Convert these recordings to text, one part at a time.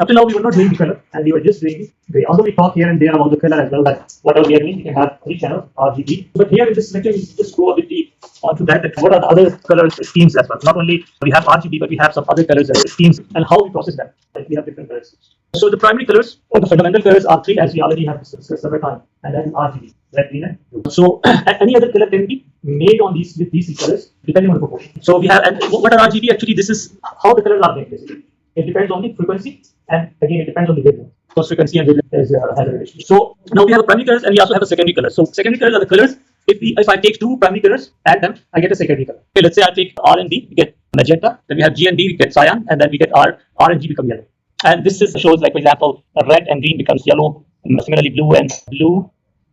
Up till now, we were not doing the color, and we were just doing gray. Although we talk here and there about the color as well, that whatever we are doing, we can have 3 channels, RGB. But here in this lecture, we just go a bit deep onto that, what are the other color schemes as well. Not only we have RGB, but we have some other colors as schemes, and how we process them. Like we have different colors. So the primary colors, or the fundamental colors, are 3, as we already have discussed several times, and that is RGB, red, green, and blue. So any other color can be made on these with these colors depending on the proportion. So we have, and what are RGB? Actually, this is how the colors are made. Basically, it depends on the frequency, and again, it depends on the wavelength. Because frequency and wavelength has a relationship. So now we have a primary colors, and we also have a secondary color. So secondary colors are the colors. If I take 2 primary colors, add them, I get a secondary color. Okay, let's say I take R and D, we get magenta. Then we have G and D, we get cyan, and then we get R and G become yellow. And this shows, like, for example, red and green becomes yellow. Similarly, blue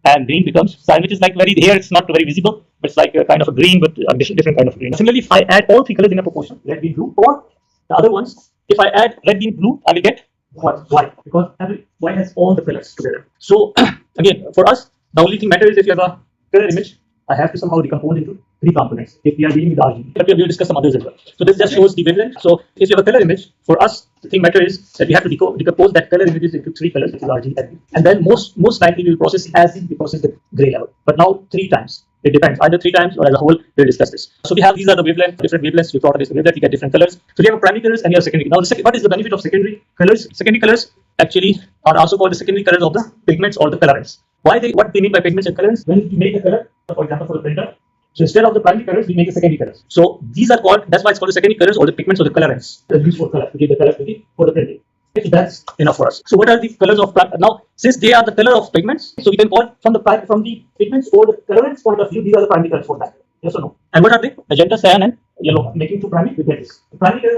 and green becomes cyan, which is like very, here it's not very visible, but it's like a kind of a green, but a different kind of green. Similarly, if I add all 3 colors in a proportion, red, green, blue, or the other ones, if I add red, green, blue, I will get what? White, because white has all the colors together. So again, for us, the only thing matters is if you have a color image, I have to somehow decompose into 3 components if we are dealing with RGB. But we will discuss some others as well. So this just shows the wavelength. So if you have a color image, for us, the thing matter is that we have to decompose that color images into 3 colors, which is RGB. And then most likely we will process it as we process the gray level. But now 3 times. It depends, either 3 times or as a whole. We'll discuss this. So we have, these are the wavelength, different wavelengths. We plot this wavelength, we get different colors. So we have a primary colors and we have secondary. Now, what is the benefit of secondary colors? Secondary colors actually are also called the secondary colors of the pigments or the colorants. What they mean by pigments and colorants? When you make a color, for example, for the printer, so instead of the primary colors, we make the secondary colors. So these are called, that's why it's called the secondary colors or the pigments or the colorants. They're used for color, to give the color for the printing. So that's enough for us. So what are the colors of now? Since they are the color of pigments, so we can call from the pigments or the colorants point of view, these are the primary colors for that. Yes or no? And what are they? Magenta, cyan, and yellow. Making 2 primary, we get this. The primary colors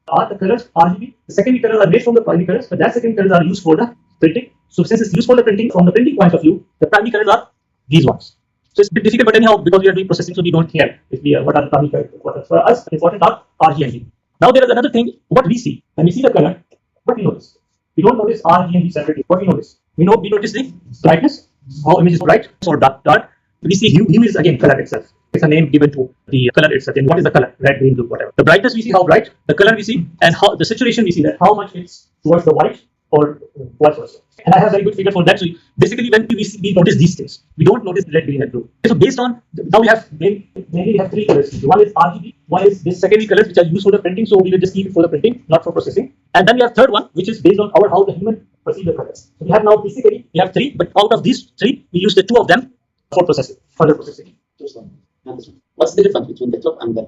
are the colors, RGB. The secondary colors are made from the primary colors, but that secondary colors are used for the printing. So since it's used for the printing, from the printing point of view, the primary colors are these ones. So it's a bit difficult, but anyhow, because we are doing processing, so we don't care if we what are the primary colors. For us, important are RG and D. Now there is another thing. What we see when we see the color, what we notice? We don't notice RG and D separately. What we notice? We notice the brightness, how image is bright or dark. We see hue. Hue is again color itself. It's a name given to the color itself. And what is the color? Red, green, blue, whatever. The brightness we see how bright. The color we see, and how the saturation we see that how much it's towards the white or vice versa. And I have a very good figure for that. So basically, when we notice these things, we don't notice red, green, and blue. So based on now we have mainly we have 3 colors. One is RGB, one is this secondary colors which are used for the printing. So we will just keep it for the printing, not for processing. And then we have third one, which is based on how the human perceive the colors. So we have now basically we have 3, but out of these 3, we use the 2 of them for processing, further processing. What's the difference between the top and the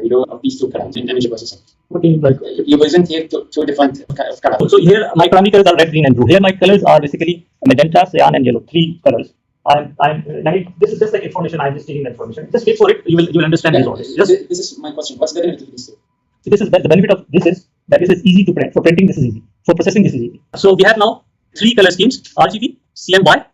below of these 2 colors in image processing? Okay, like you present here 2 different colors. So here my primary colors are red, green, and blue. Here my colors are basically magenta, cyan, and yellow. 3 colors. This is just like information. I'm just taking the information. Just wait for it. You will understand this all. This is my question. What's the benefit of this? This is the benefit of this is that this is easy to print. For printing, this is easy. For processing, this is easy. So we have now 3 color schemes: RGB, CMY,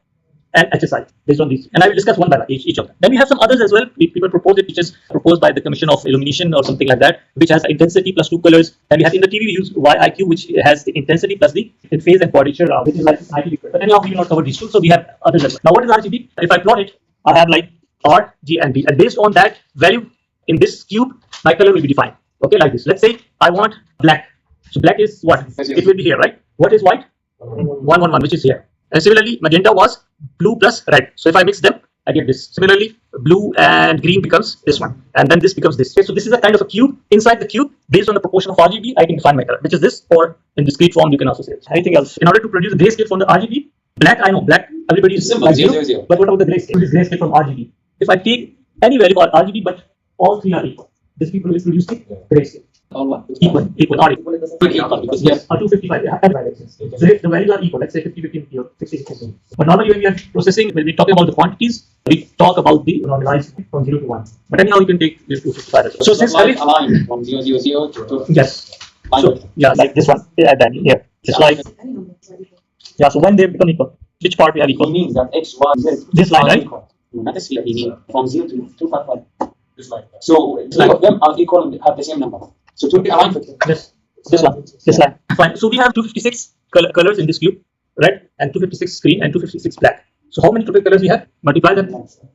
and HSI based on these, and I will discuss one by one each of them. Then we have some others as well. People propose it, which is proposed by the Commission of Illumination or something like that, which has intensity plus 2 colors. And we have in the TV we use YIQ, which has the intensity plus the phase and quadrature, which is like 90 degrees. But anyhow, we will not cover these 2, so we have others as well. Now, what is RGB? If I plot it, I have like R, G, and B, and based on that value in this cube, my color will be defined. Okay, like this. Let's say I want black. So black is what? It will be here, right? What is white? 111, which is here. And similarly, magenta was blue plus red. So if I mix them, I get this. Similarly, blue and green becomes this one. And then this becomes this. Okay, so this is a kind of a cube. Inside the cube, based on the proportion of RGB, I can define my color, which is this, or in discrete form, you can also say it. Anything else? In order to produce a grayscale from the RGB, black, I know, black, everybody is simple, 0. But what about the grayscale? This grayscale from RGB. If I take any value for RGB, but all 3 are equal, this people will produce the grayscale. All what? Equal, or equal. Because yes, 255. Yeah, so if the values are equal, let's say 50, 50, 60, 60. But normally when we are processing, when we're talking about the quantities, we talk about the normalized from 0 to 1. But anyhow, you can take this 255. So since align from 0, 0, 0 to yes. So yeah, like this one. Yeah, then here. It's like yeah. So when they become equal, which part we have equal? It means that X, Y, Z. This line, right? Not this line. Meaning from 0 to 255. This line. So 3 of them are equal and have the same number. So it will be aligned with this line. Fine. So we have 256 colors in this cube, red, and 256 green, and 256 black. So how many total colors we have? Multiply them.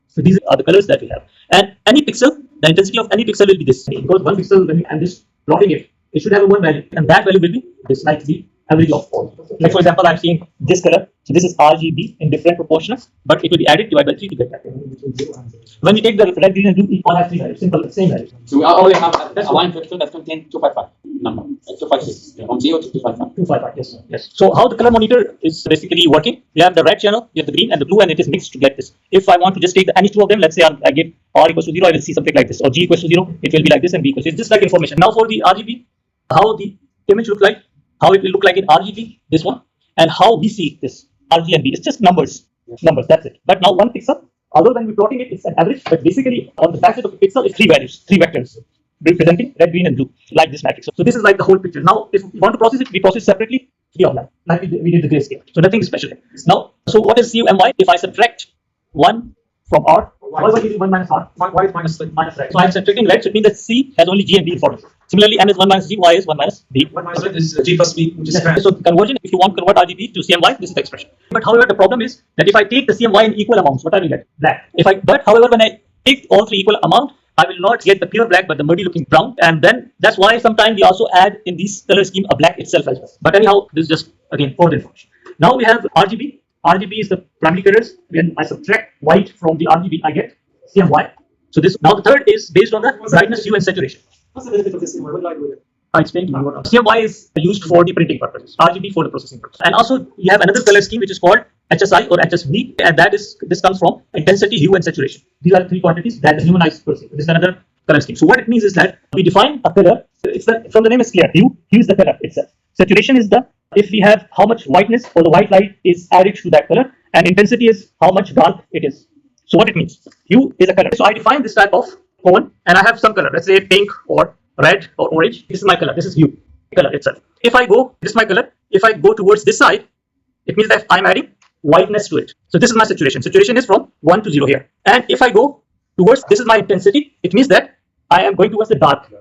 So these are the colors that we have. And any pixel, the intensity of any pixel will be this. Because one pixel, when I'm just plotting it, it should have a one value, and that value will be this, like the average of all. Like for example, I'm seeing this color, so this is RGB in different proportions, but it will be added divided by 3 to get that. When we take the red, green, and blue, we all have 3 values, simple, same value. So we already have a line pixel that contains 255 number, 256, from 0 to 255. 255, yes, yes. So how the color monitor is basically working? We have the red channel, we have the green and the blue, and it is mixed to get this. If I want to just take any two of them, let's say I get R equals to 0, I will see something like this, or G equals to 0, it will be like this, and B equals to, it's just like information. Now for the RGB, how the image look like, how it will look like in RGB, this one, and how we see this RG and B. It's just numbers, that's it. But now one pixel, although when we're plotting it, it's an average, but basically on the backside of the pixel is 3 values, 3 vectors, representing red, green, and blue, like this matrix. So this is like the whole picture. Now, if we want to process it, we process separately, 3 of them, like we did the grayscale. So nothing special. Now, so what is CMY? If I subtract 1 from R, why is it 1 minus R? Why is minus red? So I'm subtracting red, so it means that C has only G and B information. Similarly, M is 1 minus G, Y is 1 minus B. 1 minus red is G plus B, which is so conversion, if you want to convert RGB to CMY, this is the expression. But however, the problem is that if I take the CMY in equal amounts, what I will get? Black. But however, when I take all 3 equal amount, I will not get the pure black, but the muddy looking brown. And then that's why sometimes we also add in this color scheme a black itself as well. But anyhow, this is just again for the information. Now we have RGB. RGB is the primary colors. When I subtract white from the RGB, I get CMY. So this now the third is based on the brightness, hue, and saturation. What's the benefit of this CMY? What do I do with it? I explained to you. CMY is used for the printing purposes, RGB for the processing purpose. And also you have another color scheme which is called HSI or HSV, and this comes from intensity, hue, and saturation. These are 3 quantities that the human eyes perceive. This is another color scheme. So what it means is that we define a color. From the name is clear. Hue is the color itself. Saturation is if we have how much whiteness or the white light is added to that color, and intensity is how much dark it is. So what it means? Hue is a color. So I define this type of cone, and I have some color. Let's say pink or red or orange. This is my color. This is hue color itself. If I go, this is my color. If I go towards this side, it means that I'm adding whiteness to it. So this is my saturation. Saturation is from 1 to 0 here. And if I go towards, this is my intensity. It means that I am going towards the dark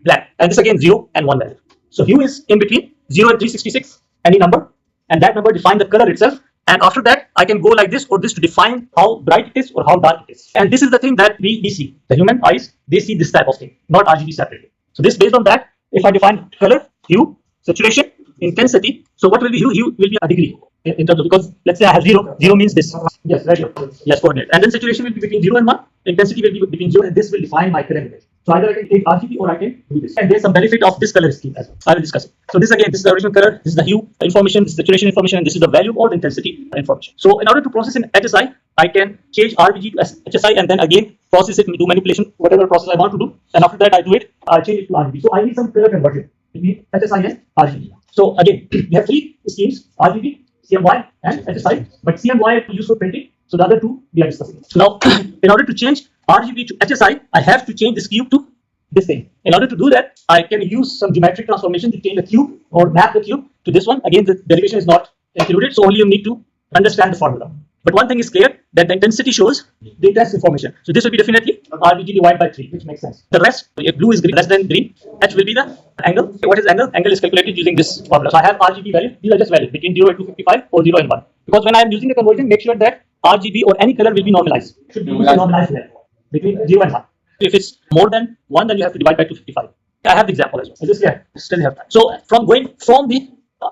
black. And this again 0 and 1 value. So hue is in between 0 and 366, any number, and that number defines the color itself. And after that, I can go like this or this to define how bright it is or how dark it is. And this is the thing that we see. The human eyes, they see this type of thing, not RGB separately. So this based on that, if I define color, hue, saturation, intensity, so what will be hue? Hue will be a degree in terms of, because let's say I have 0, 0 means this. Yes, right here. Yes, coordinate. And then saturation will be between 0 and 1, intensity will be between 0, and this will define my color image. So either I can take RGB or I can do this. And there's some benefit of this color scheme as well. I will discuss it. So this again, this is the original color, this is the hue information, this is the saturation information, and this is the value or the intensity information. So in order to process in HSI, I can change RGB to HSI and then again process it, do manipulation, whatever process I want to do. And after that I do it, I change it to RGB. So I need some color conversion between HSI and RGB. So again, we have 3 schemes, RGB, CMY, and HSI. But CMY is used for printing. So the other 2 we are discussing. So now, in order to change RGB to HSI, I have to change this cube to this thing. In order to do that, I can use some geometric transformation to change the cube or map the cube to this one. Again, the derivation is not included, so only you need to understand the formula. But one thing is clear, that the intensity shows the intense information. So this will be definitely RGB divided by 3, which makes sense. The rest, if blue is less than green, H will be the angle. What is angle? Angle is calculated using this formula. So I have RGB value. These are just values between 0 and 255 or 0 and 1. Because when I am using the conversion, make sure that RGB or any color will be normalized. Should be normalized there between 0 and 1. If it's more than 1, then you have to divide by 255. I have the example as well. Is this clear? Still have time. So from going from the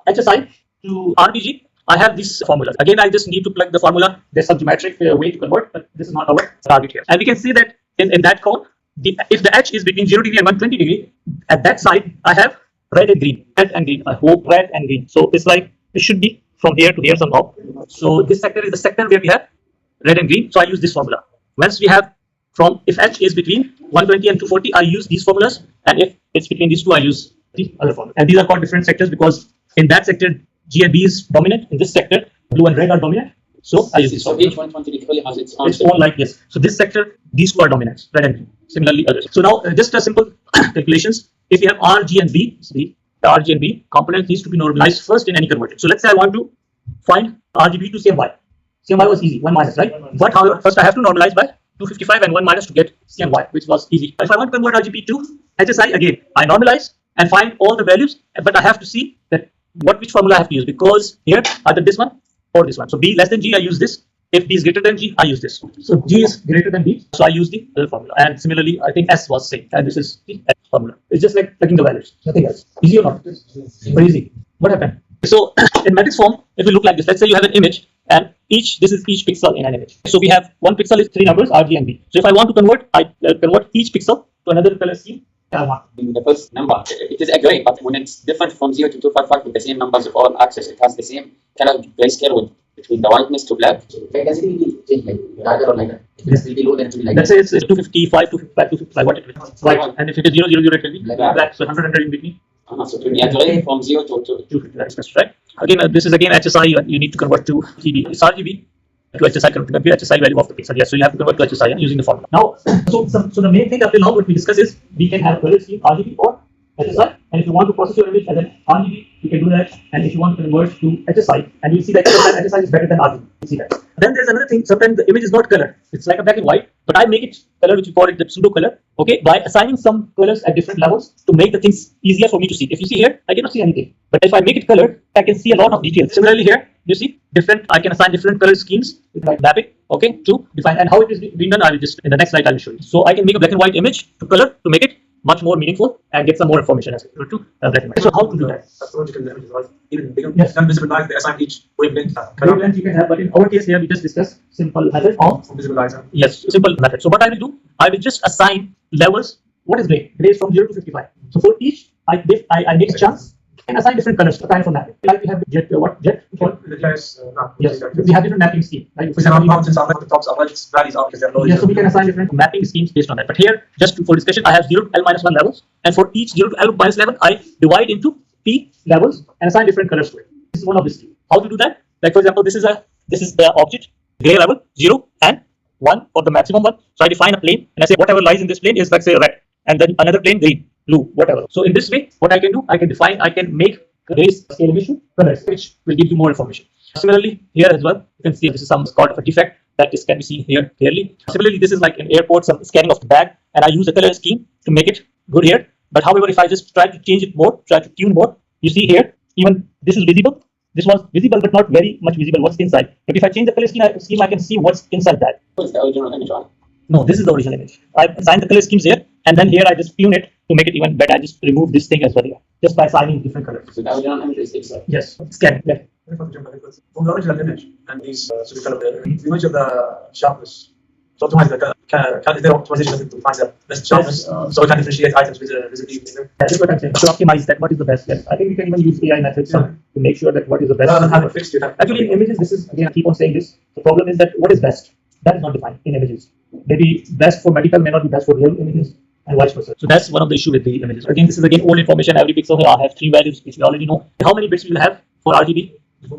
HSI to RGB, I have these formulas. Again, I just need to plug the formula. There's some geometric way to convert, but this is not our target here. And we can see that in that cone, if the H is between 0 degree and 120 degree, at that side, I have red and green. Red and green. I hope red and green. So it's like, it should be from here to here somehow. So this sector is the sector where we have red and green. So I use this formula. Once we have if H is between 120 and 240, I use these formulas. And if it's between these 2, I use the other formula. And these are called different sectors because in that sector, G and B is dominant. In this sector, blue and red are dominant. So I use this. So each 120 degree has its own. It's all like this. So this sector, these 2 are dominant, red and green. Similarly, others. So now just a simple calculations. If you have R, G, and B, see the R, G, and B component needs to be normalized first in any conversion. So let's say I want to find RGB to CMY. CMY was easy, 1 minus, right? But however, first I have to normalize by 255 and 1 minus to get CMY, which was easy. If I want to convert RGB to HSI, again, I normalize and find all the values, but I have to see that which formula I have to use, because here either this one or this one. So B less than G, I use this. If B is greater than G, I use this. So G is greater than B, so I use the other formula. And similarly, I think S was same, and this is the S formula. It's just like plugging the values, nothing else. Easy or not? Very easy. What happened? So in matrix form, if we look like this, let's say you have an image, and this is each pixel in an image. So we have one pixel is three numbers, R, G, and B. So if I want to convert, I convert each pixel to another color scheme. In the first number, it is accurate, but when it's different from 0 to 255 with the same numbers of all axes, it has the same color grayscale with between the whiteness to black. Does it really change like darker or lighter? It will be low, then it will be like. Let's say it's 255, 255, 255, what it will be. Right. And if it is 0, 0, 0, it will be black. So 100 in between. So it will be accurate from 0 to 250. That's right. Again, this is again HSI. You need to convert to RGB. It's RGB to HSI conversion. HSI value of the pixel. Yes, so you have to convert to HSI using the formula. Now, so the main thing up till now what we discuss is we can have color scheme RGB or HSI, and if you want to process your image as an RGB, you can do that. And if you want to convert to HSI, and you see that HSI is better than RGB. You see that. Then there's another thing. Sometimes the image is not colored. It's like a black and white, but I make it color, which we call it the pseudo color. Okay, by assigning some colors at different levels to make the things easier for me to see. If you see here, I cannot see anything, but if I make it colored, I can see a lot of details. Similarly here, you see different. I can assign different color schemes like mapping. Okay, to define, and how it is being done, I will just in the next slide I will show you. So I can make a black and white image to color to make it much more meaningful and get some more information as well to black and white. So how to do that? Even bigger, yes, non-visible lines, they assign each wavelength. Wavelength you can have, but in our case here we just discuss simple method of visualizer. Yes, simple method. So what I will do, I will just assign levels. What is gray? Gray is from 0 to 55. So for each, I make a chance and assign different colors to kind of mapping. Like we have jet, what jet? Yes, we have different mapping scheme. Like for example, mountains are the tops are ledges, valleys are because they're low. Yeah, so we can assign different mapping schemes based on that. But here, just for discussion, I have 0 to L-1 levels, and for each 0 to L-1 level, I divide into P levels and assign different colors to it. This is one of the schemes. How to do that? Like for example, this is the object, gray level 0 and 1 for the maximum one. So I define a plane and I say whatever lies in this plane is like say red, and then another plane green, blue, whatever. So in this way, what I can do, I can make grayscale image to colors, which will give you more information. Similarly, here as well, you can see this is some sort of a defect that is can be seen here clearly. Similarly, this is like an airport, some scanning of the bag, and I use a color scheme to make it good here. But however, if I just try to change it more, try to tune more, you see here, even this is visible. This was visible, but not very much visible what's inside. But if I change the color scheme, I can see what's inside that. What's the original image on? No, this is the original image. I assign the color schemes here, and then here I just tune it to make it even better. I just remove this thing as well here, just by assigning different colors. So the original image is inside. Yes, scan. Yeah. From the original image and these the image of the sharpness. So optimize the is there optimization to find the best sharpness so we can differentiate items visibly. That's what I'm saying. To optimize that, what is the best? Yes, I think we can even use AI methods to make sure that what is the best. Rather than having fixed it. Actually, in images, this is again I keep on saying this. The problem is that what is best? That is not defined in images. Maybe best for medical may not be best for real images, and vice versa. So that's one of the issue with the images. Again, this is again old information. Every pixel here I have 3 values, which we already know. How many bits we will have for RGB?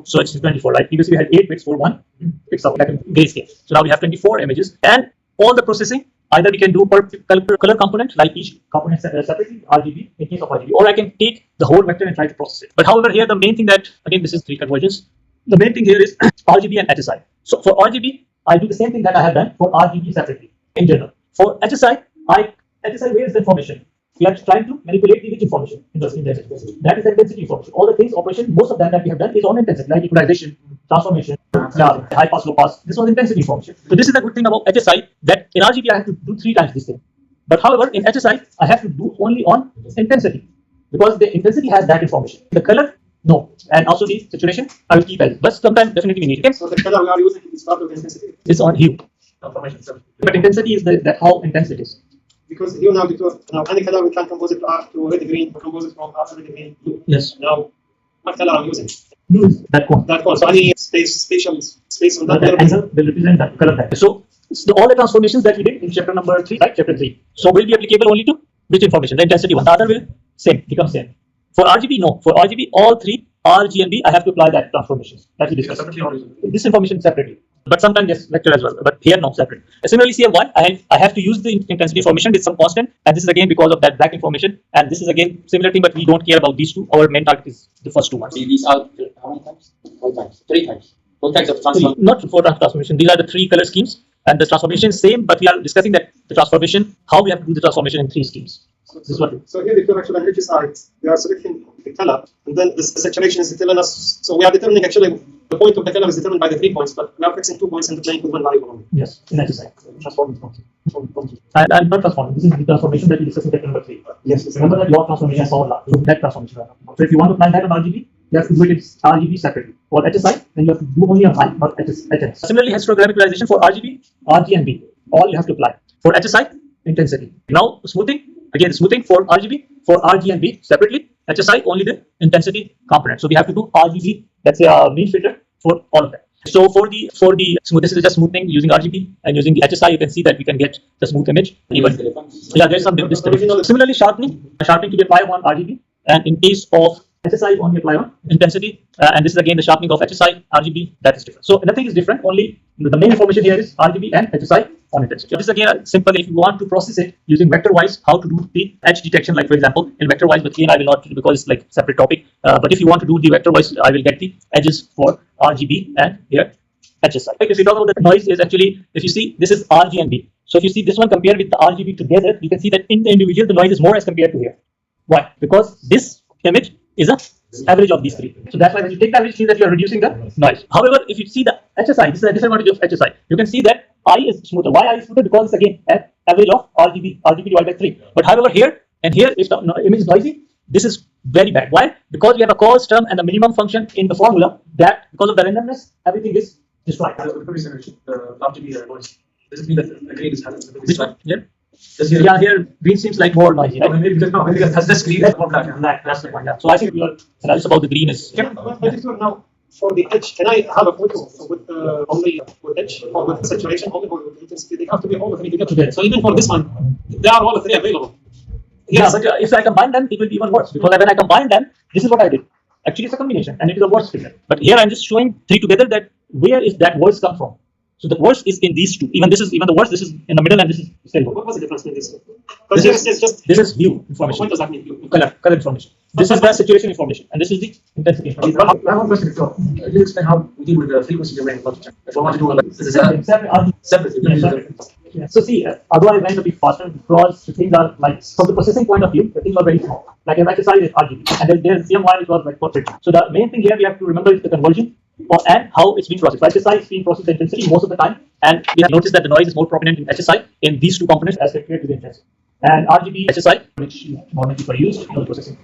So it's 24, right? Previously we had 8 bits for 1 pixel, like a grayscale. So now we have 24 images, and all the processing either we can do per color component, like each component separately, RGB in case of RGB, or I can take the whole vector and try to process it. But however, here the main thing that again this is 3 conversions. The main thing here is RGB and HSI. So for RGB, I do the same thing that I have done for RGB separately in general. For HSI, HSI where is the information? We are trying to manipulate the image information in the that is the intensity information. All the things operation, most of them that we have done is on intensity, like equalization, transformation, high pass, low pass. This was intensity information. So this is the good thing about HSI, that in RGB I have to do 3 times this thing. But however, in HSI, I have to do only on intensity, because the intensity has that information. The color, no, and also the saturation, I will keep as. But sometimes definitely we need it. So the color we are using is part of the intensity. It's on hue. Information itself. But intensity is that how intense it is. Because you now any color we can compose it to red green, compose it from red green blue. Yes. Now, what color I'm using? Blue is that one. That one. So any spatial space on that color angle will represent that color vector. So all the transformations that we did in chapter number 3, right? Chapter 3. So will be applicable only to which information? The intensity one. The other will become same. For RGB, no. For RGB, all 3 R, G, and B, I have to apply that transformations that we discussed. This information separately. But sometimes yes, vector as well. But here no, separate. Similarly, CMY, I have to use the intensity information with some constant, and this is again because of that black information. And this is again similar thing, but we don't care about these 2. Our main target is the first 2 ones. These are how many times? 4 times, 3 times. 4 types of transformation. Not 4 times transformation. These are the 3 color schemes, and the transformation is same, but we are discussing that the transformation, how we have to do the transformation in 3 schemes. So here the correction and HSI, we are selecting the color, and then the saturation is telling us. So we are determining actually the point of the color is determined by the 3 points, but we are fixing 2 points and playing with one variable only. Yes, in HSI. Transforming function. And not transforming. This is the transformation that we discussed in technical number 3. Yes. Remember that your transformation is all that transformation. So if you want to plan that on RGB, you have to do it in RGB separately. For HSI, then you have to do only on I, not HS. Similarly, histogram equalization for RGB, RG and B. All you have to apply. For HSI, intensity. Now smoothing, again smoothing for RGB, for RG and B separately. HSI only the intensity component. So we have to do RGB, that's a mean filter for all of that. So for the smooth, this is just smoothing using RGB, and using the HSI you can see that we can get the smooth image. Even yeah, there's some difference. Similarly, sharpening to be applied on RGB, and in case of HSI only apply on intensity, and this is again the sharpening of HSI, RGB, that is different. So nothing is different, only the main information here is RGB and HSI on intensity. So this is again simple. If you want to process it using vector-wise, how to do the edge detection, like for example in vector-wise, but here I will not do because it's like separate topic. But if you want to do the vector-wise, I will get the edges for RGB and here HSI. Like if you talk about the noise, is actually, if you see this is RG and B. So if you see this one compared with the RGB together, you can see that in the individual the noise is more as compared to here. Why? Because this image is a average of these three. So that's why when you take the average, you see that you are reducing the noise. However, if you see the HSI, this is a disadvantage of HSI. You can see that I is smoother. Why I is smoother? Because it's again an average of RGB divided by 3. But however, here and here, if the image is noisy, this is very bad. Why? Because we have a cause term and the minimum function in the formula that because of the randomness, everything is destroyed. The previous image, the RGB noise. Does it mean that the green is having the Which one? Yeah. Yeah, here green seems like more noisy, right? Maybe because has this green more black. Black, that's the point. Yeah. So I think your analysis about the green is. Now for the edge, can I have a photo with only with edge or with saturation only with intensity? They have to be all the three together. So even for this one, they are all the three available. Yes. Yeah, but if I combine them, it will be even worse, because when I combine them, this is what I did. Actually, it's a combination, and it is a worse figure. But here I'm just showing three together. That where is that worse come from? So the worst is in these two. Even this is the worst. This is in the middle, and this is still worse. What was the difference between these two? This is view information. What does that mean? View? Color information. This is the saturation information, and this is the intensity information. I have one question. Can you explain how we deal with the frequency domain logic? If I want to do like this is separate. Yeah. So see, although I went a bit faster because the things are like from the processing point of view, the things are very small. Like in HSI is RGB, and then there's CMY which was like portrait. So the main thing here we have to remember is the conversion and how it's being processed. So HSI is being processed intensity most of the time, and we have noticed that the noise is more prominent in HSI in these two components as compared to the intensity. And RGB HSI, which normally people use for the processing.